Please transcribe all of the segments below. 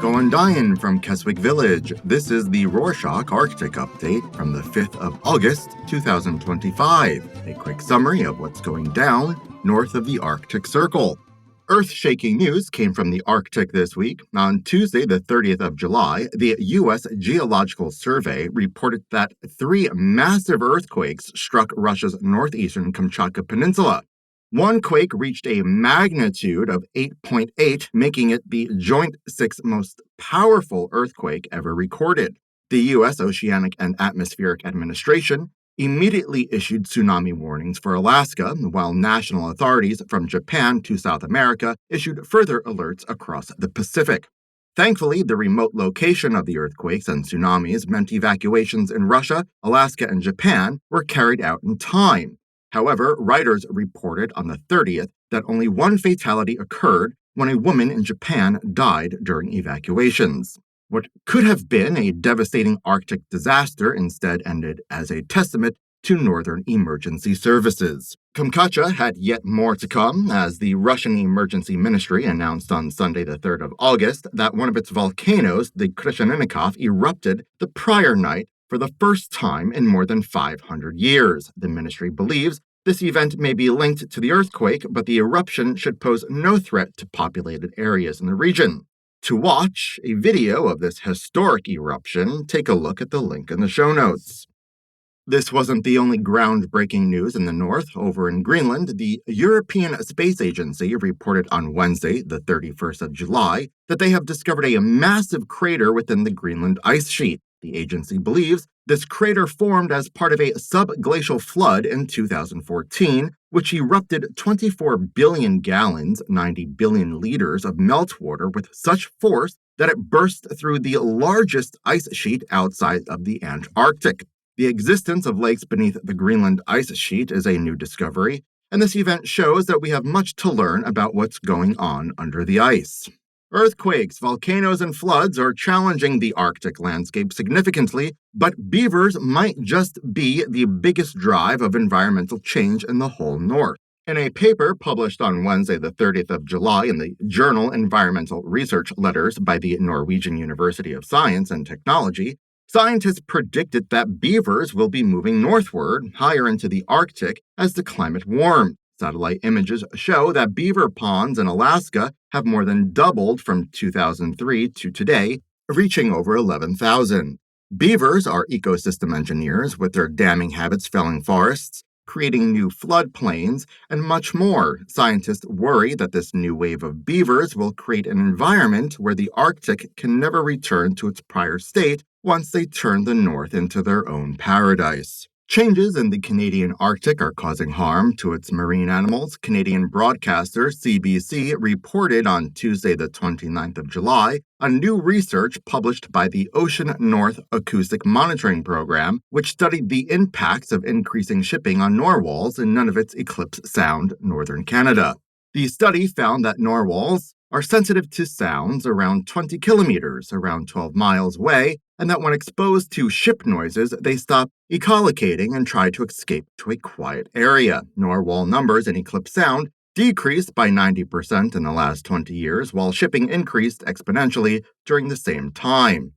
Going Dian from Keswick Village. This is the Rorschach Arctic Update from the 5th of August, 2025. A quick summary of what's going down north of the Arctic Circle. Earth-shaking news came from the Arctic this week. On Tuesday, the 30th of July, the U.S. Geological Survey reported that 3 massive earthquakes struck Russia's northeastern Kamchatka Peninsula. One quake reached a magnitude of 8.8, making it the joint 6th most powerful earthquake ever recorded. The U.S. Oceanic and Atmospheric Administration immediately issued tsunami warnings for Alaska, while national authorities from Japan to South America issued further alerts across the Pacific. Thankfully, the remote location of the earthquakes and tsunamis meant evacuations in Russia, Alaska, and Japan were carried out in time. However, writers reported on the 30th that only one fatality occurred when a woman in Japan died during evacuations. What could have been a devastating Arctic disaster instead ended as a testament to northern emergency services. Kamchatka had yet more to come, as the Russian Emergency Ministry announced on Sunday the 3rd of August that one of its volcanoes, the Kamchatka, erupted the prior night for the first time in more than 500 years. The ministry believes this event may be linked to the earthquake, but the eruption should pose no threat to populated areas in the region. To watch a video of this historic eruption, take a look at the link in the show notes. This wasn't the only groundbreaking news in the north. Over in Greenland, the European Space Agency reported on Wednesday, the 31st of July, that they have discovered a massive crater within the Greenland ice sheet. The agency believes this crater formed as part of a subglacial flood in 2014, which erupted 24 billion gallons, 90 billion liters of meltwater with such force that it burst through the largest ice sheet outside of the Antarctic. The existence of lakes beneath the Greenland ice sheet is a new discovery, and this event shows that we have much to learn about what's going on under the ice. Earthquakes, volcanoes, and floods are challenging the Arctic landscape significantly, but beavers might just be the biggest drive of environmental change in the whole North. In a paper published on Wednesday, the 30th of July in the journal Environmental Research Letters by the Norwegian University of Science and Technology, scientists predicted that beavers will be moving northward, higher into the Arctic, as the climate warms. Satellite images show that beaver ponds in Alaska have more than doubled from 2003 to today, reaching over 11,000. Beavers are ecosystem engineers with their damming habits felling forests, creating new floodplains, and much more. Scientists worry that this new wave of beavers will create an environment where the Arctic can never return to its prior state once they turn the North into their own paradise. Changes in the Canadian Arctic are causing harm to its marine animals. Canadian broadcaster CBC reported on Tuesday, the 29th of July, on new research published by the Ocean North Acoustic Monitoring Program, which studied the impacts of increasing shipping on narwhals in Nunavut's Eclipse Sound, northern Canada. The study found that narwhals are sensitive to sounds around 20 kilometers, around 12 miles away, and that when exposed to ship noises, they stop echolocating and try to escape to a quiet area. Narwhal numbers in Eclipse Sound decreased by 90% in the last 20 years, while shipping increased exponentially during the same time.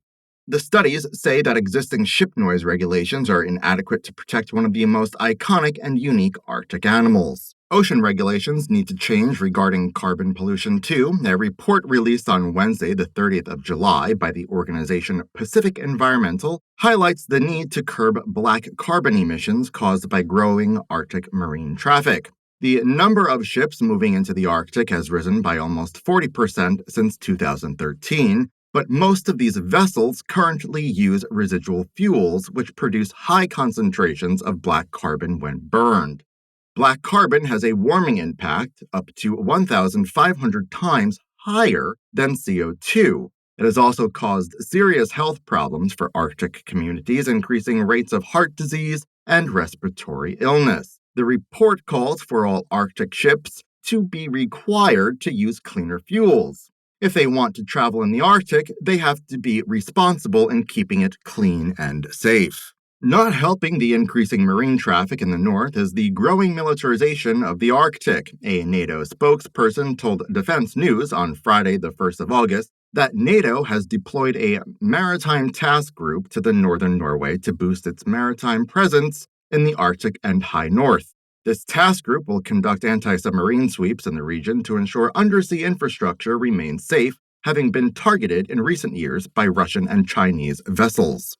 The studies say that existing ship noise regulations are inadequate to protect one of the most iconic and unique Arctic animals. Ocean regulations need to change regarding carbon pollution too. A report released on Wednesday, the 30th of July by the organization Pacific Environmental highlights the need to curb black carbon emissions caused by growing Arctic marine traffic. The number of ships moving into the Arctic has risen by almost 40% since 2013, but most of these vessels currently use residual fuels, which produce high concentrations of black carbon when burned. Black carbon has a warming impact up to 1,500 times higher than CO2. It has also caused serious health problems for Arctic communities, increasing rates of heart disease and respiratory illness. The report calls for all Arctic ships to be required to use cleaner fuels. If they want to travel in the Arctic, they have to be responsible in keeping it clean and safe. Not helping the increasing marine traffic in the north is the growing militarization of the Arctic. A NATO spokesperson told Defense News on Friday, the 1st of August, that NATO has deployed a maritime task group to the northern Norway to boost its maritime presence in the Arctic and high north. This task group will conduct anti-submarine sweeps in the region to ensure undersea infrastructure remains safe, having been targeted in recent years by Russian and Chinese vessels.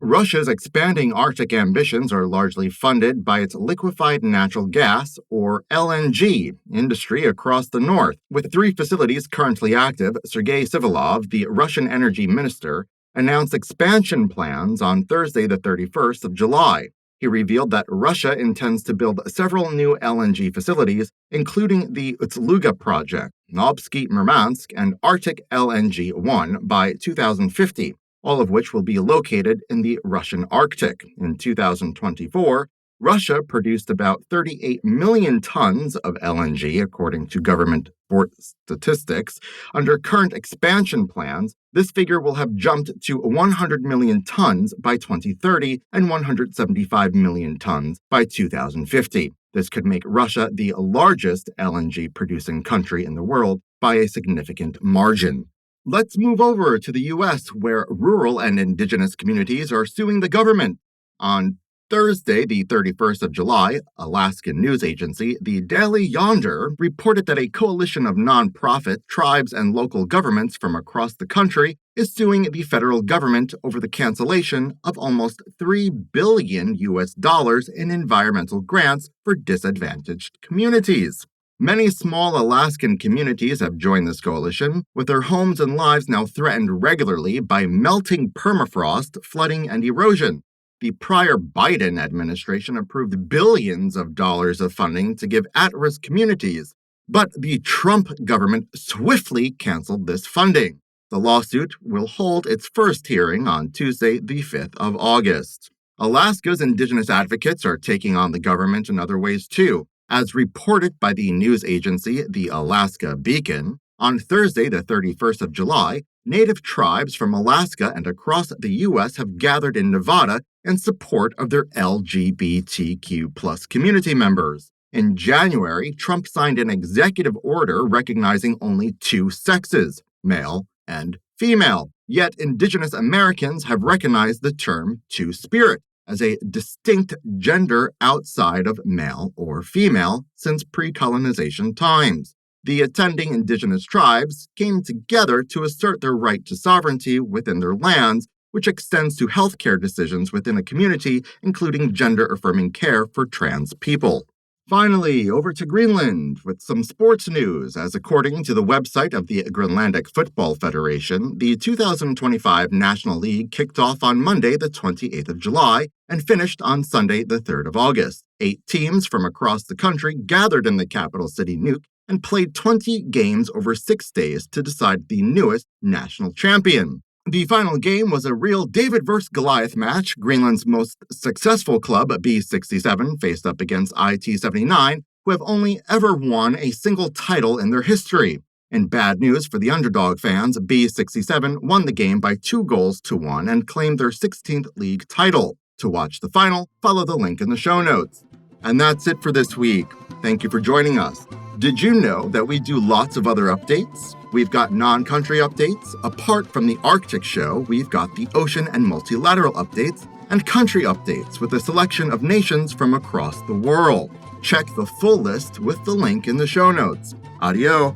Russia's expanding Arctic ambitions are largely funded by its liquefied natural gas, or LNG, industry across the north. With 3 facilities currently active, Sergei Sivilov, the Russian energy minister, announced expansion plans on Thursday, the 31st of July. He revealed that Russia intends to build several new LNG facilities, including the Utluga project, Novsky Murmansk, and Arctic LNG 1 by 2050. All of which will be located in the Russian Arctic. In 2024, Russia produced about 38 million tons of LNG, according to government statistics. Under current expansion plans, this figure will have jumped to 100 million tons by 2030 and 175 million tons by 2050. This could make Russia the largest LNG-producing country in the world by a significant margin. Let's move over to the U.S., where rural and indigenous communities are suing the government. On Thursday, the 31st of July, Alaskan news agency The Daily Yonder reported that a coalition of nonprofit tribes and local governments from across the country is suing the federal government over the cancellation of almost $3 billion in environmental grants for disadvantaged communities. Many small Alaskan communities have joined this coalition, with their homes and lives now threatened regularly by melting permafrost, flooding, and erosion. The prior Biden administration approved billions of dollars of funding to give at-risk communities, but the Trump government swiftly canceled this funding. The lawsuit will hold its first hearing on Tuesday, the 5th of August. Alaska's indigenous advocates are taking on the government in other ways, too. As reported by the news agency The Alaska Beacon, on Thursday, the 31st of July, Native tribes from Alaska and across the U.S. have gathered in Nevada in support of their LGBTQ+ community members. In January, Trump signed an executive order recognizing only 2 sexes, male and female. Yet Indigenous Americans have recognized the term Two-Spirit as a distinct gender outside of male or female since pre-colonization times. The attending indigenous tribes came together to assert their right to sovereignty within their lands, which extends to healthcare decisions within a community, including gender-affirming care for trans people. Finally, over to Greenland with some sports news, as according to the website of the Greenlandic Football Federation, the 2025 National League kicked off on Monday, the 28th of July, and finished on Sunday, the 3rd of August. 8 teams from across the country gathered in the capital city Nuuk and played 20 games over 6 days to decide the newest national champion. The final game was a real David vs. Goliath match. Greenland's most successful club, B67, faced up against IT79, who have only ever won a single title in their history. In bad news for the underdog fans, B67 won the game by 2-1 and claimed their 16th league title. To watch the final, follow the link in the show notes. And that's it for this week. Thank you for joining us. Did you know that we do lots of other updates? We've got non-country updates. Apart from the Arctic show, we've got the ocean and multilateral updates and country updates with a selection of nations from across the world. Check the full list with the link in the show notes. Adios.